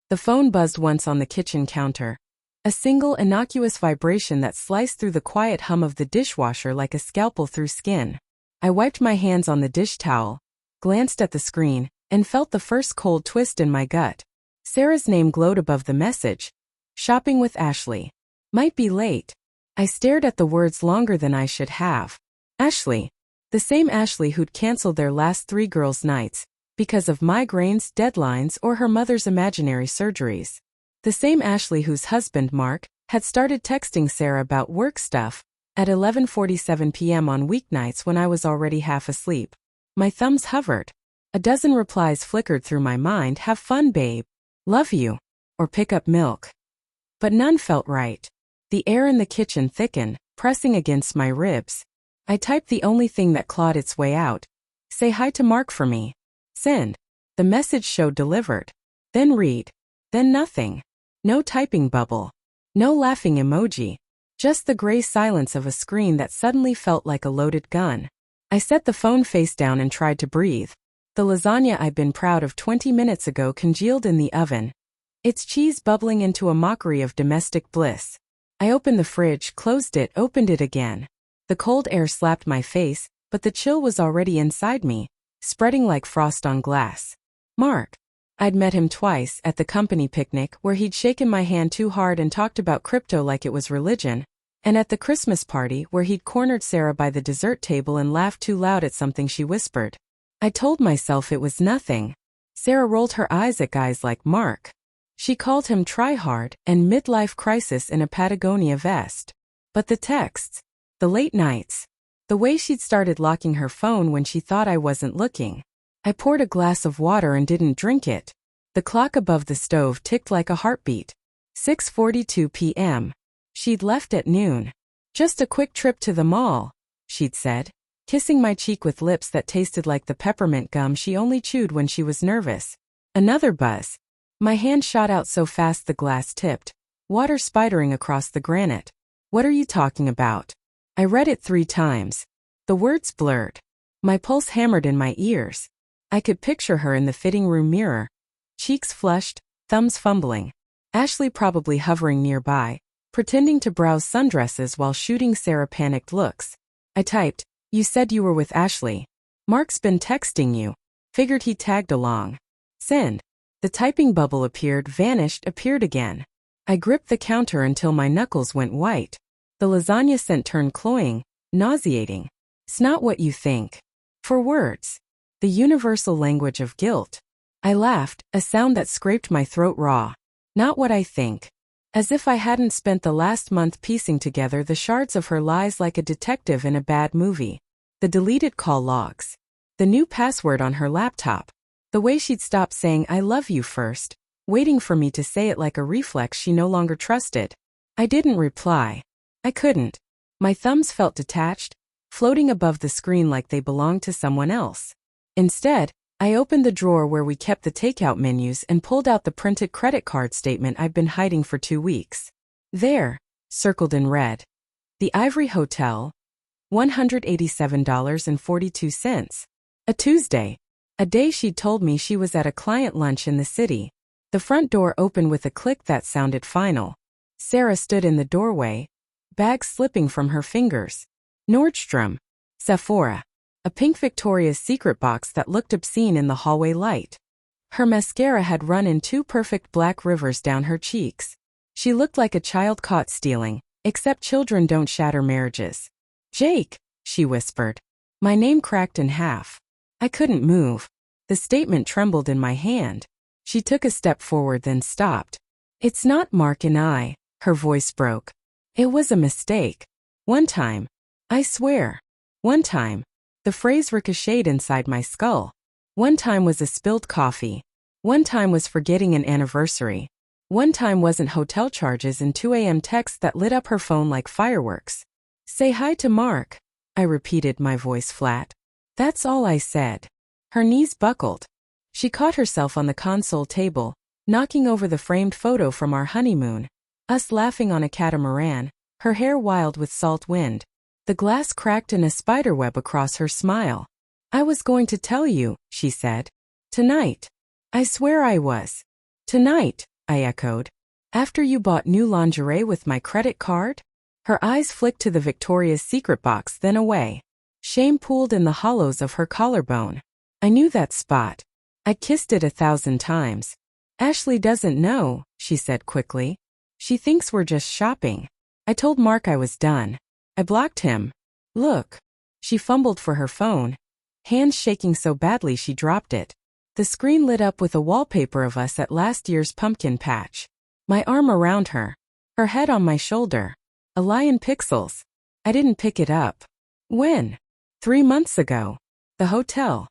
The phone buzzed once on the kitchen counter. A single innocuous vibration that sliced through the quiet hum of the dishwasher like a scalpel through skin. I wiped my hands on the dish towel, glanced at the screen, and felt the first cold twist in my gut. Sarah's name glowed above the message. Shopping with Ashley. Might be late. I stared at the words longer than I should have. Ashley. The same Ashley who'd canceled their last 3 girls' nights because of migraines, deadlines, or her mother's imaginary surgeries. The same Ashley whose husband, Mark, had started texting Sarah about work stuff at 11:47 p.m. on weeknights when I was already half asleep. My thumbs hovered. A dozen replies flickered through my mind. Have fun, babe. Love you. Or pick up milk. But none felt right. The air in the kitchen thickened, pressing against my ribs. I typed the only thing that clawed its way out. Say hi to Mark for me. Send. The message showed delivered. Then read. Then nothing. No typing bubble. No laughing emoji. Just the gray silence of a screen that suddenly felt like a loaded gun. I set the phone face down and tried to breathe. The lasagna I'd been proud of 20 minutes ago congealed in the oven, its cheese bubbling into a mockery of domestic bliss. I opened the fridge, closed it, opened it again. The cold air slapped my face, but the chill was already inside me, spreading like frost on glass. Mark. I'd met him twice, at the company picnic where he'd shaken my hand too hard and talked about crypto like it was religion, and at the Christmas party where he'd cornered Sarah by the dessert table and laughed too loud at something she whispered. I told myself it was nothing. Sarah rolled her eyes at guys like Mark. She called him try-hard and midlife crisis in a Patagonia vest. But the texts, the late nights, the way she'd started locking her phone when she thought I wasn't looking. I poured a glass of water and didn't drink it. The clock above the stove ticked like a heartbeat. 6:42 p.m. She'd left at noon. Just a quick trip to the mall, she'd said, kissing my cheek with lips that tasted like the peppermint gum she only chewed when she was nervous. Another buzz. My hand shot out so fast the glass tipped, water spidering across the granite. What are you talking about? I read it 3 times. The words blurred. My pulse hammered in my ears. I could picture her in the fitting room mirror, cheeks flushed, thumbs fumbling. Ashley probably hovering nearby, pretending to browse sundresses while shooting Sarah panicked looks. I typed, "You said you were with Ashley. Mark's been texting you." Figured he tagged along. Send. The typing bubble appeared, vanished, appeared again. I gripped the counter until my knuckles went white. The lasagna scent turned cloying, nauseating. It's not what you think. For words. The universal language of guilt. I laughed, a sound that scraped my throat raw. Not what I think. As if I hadn't spent the last month piecing together the shards of her lies like a detective in a bad movie. The deleted call logs. The new password on her laptop. The way she'd stopped saying I love you first, waiting for me to say it like a reflex she no longer trusted. I didn't reply. I couldn't. My thumbs felt detached, floating above the screen like they belonged to someone else. Instead, I opened the drawer where we kept the takeout menus and pulled out the printed credit card statement I'd been hiding for 2 weeks. There, circled in red. The Ivory Hotel, $187.42. A Tuesday. A day she'd told me she was at a client lunch in the city. The front door opened with a click that sounded final. Sarah stood in the doorway, bags slipping from her fingers. Nordstrom. Sephora. A pink Victoria's Secret box that looked obscene in the hallway light. Her mascara had run in 2 perfect black rivers down her cheeks. She looked like a child caught stealing, except children don't shatter marriages. Jake, she whispered. My name cracked in half. I couldn't move. The statement trembled in my hand. She took a step forward then stopped. It's not Mark and I, her voice broke. It was a mistake. One time. I swear. One time. The phrase ricocheted inside my skull. One time was a spilled coffee. One time was forgetting an anniversary. One time wasn't hotel charges and 2 a.m. texts that lit up her phone like fireworks. Say hi to Mark, I repeated, my voice flat. That's all I said. Her knees buckled. She caught herself on the console table, knocking over the framed photo from our honeymoon. Us laughing on a catamaran, her hair wild with salt wind. The glass cracked in a spiderweb across her smile. I was going to tell you, she said. Tonight. I swear I was. Tonight. I echoed. After you bought new lingerie with my credit card? Her eyes flicked to the Victoria's Secret box, then away. Shame pooled in the hollows of her collarbone. I knew that spot. I'd kissed it 1,000 times. Ashley doesn't know, she said quickly. She thinks we're just shopping. I told Mark I was done. I blocked him. Look. She fumbled for her phone, hands shaking so badly she dropped it. The screen lit up with a wallpaper of us at last year's pumpkin patch. My arm around her, her head on my shoulder. A lie in pixels. I didn't pick it up. When? 3 months ago. The hotel.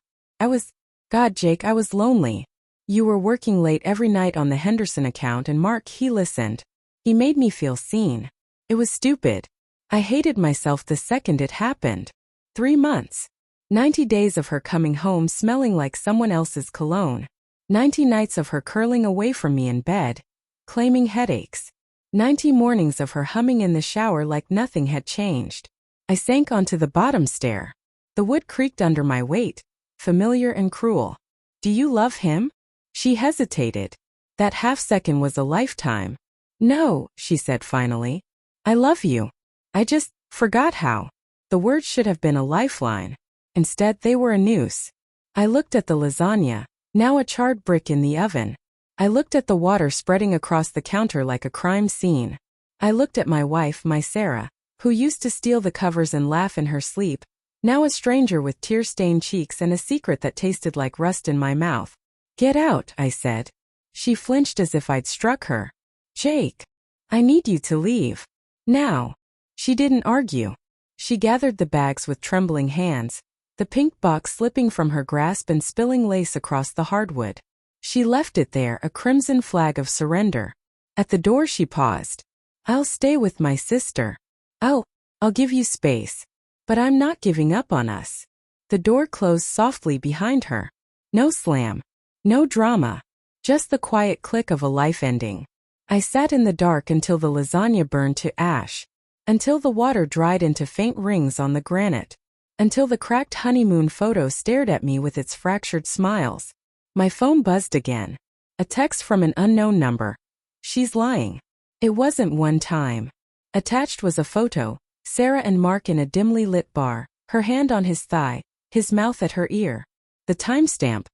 God, Jake, I was lonely. You were working late every night on the Henderson account, and Mark, he listened. He made me feel seen. It was stupid. I hated myself the second it happened. 3 months. 90 days of her coming home smelling like someone else's cologne. 90 nights of her curling away from me in bed, claiming headaches. 90 mornings of her humming in the shower like nothing had changed. I sank onto the bottom stair. The wood creaked under my weight, familiar and cruel. Do you love him? She hesitated. That half-second was a lifetime. No, she said finally. I love you. I just forgot how. The words should have been a lifeline. Instead, they were a noose. I looked at the lasagna, now a charred brick in the oven. I looked at the water spreading across the counter like a crime scene. I looked at my wife, my Sarah, who used to steal the covers and laugh in her sleep, now a stranger with tear-stained cheeks and a secret that tasted like rust in my mouth. Get out, I said. She flinched as if I'd struck her. Jake, I need you to leave. Now. She didn't argue. She gathered the bags with trembling hands, the pink box slipping from her grasp and spilling lace across the hardwood. She left it there, a crimson flag of surrender. At the door she paused. I'll stay with my sister. I'll give you space. But I'm not giving up on us. The door closed softly behind her. No slam. No drama. Just the quiet click of a life ending. I sat in the dark until the lasagna burned to ash. Until the water dried into faint rings on the granite. Until the cracked honeymoon photo stared at me with its fractured smiles. My phone buzzed again. A text from an unknown number. She's lying. It wasn't one time. Attached was a photo, Sarah and Mark in a dimly lit bar, her hand on his thigh, his mouth at her ear. The timestamp.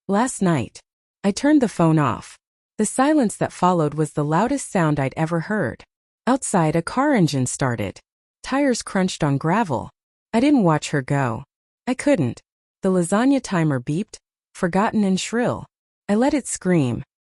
Last night. I turned the phone off. The silence that followed was the loudest sound I'd ever heard. Outside, a car engine started. Tires crunched on gravel. I didn't watch her go. I couldn't. The lasagna timer beeped, forgotten and shrill. I let it scream.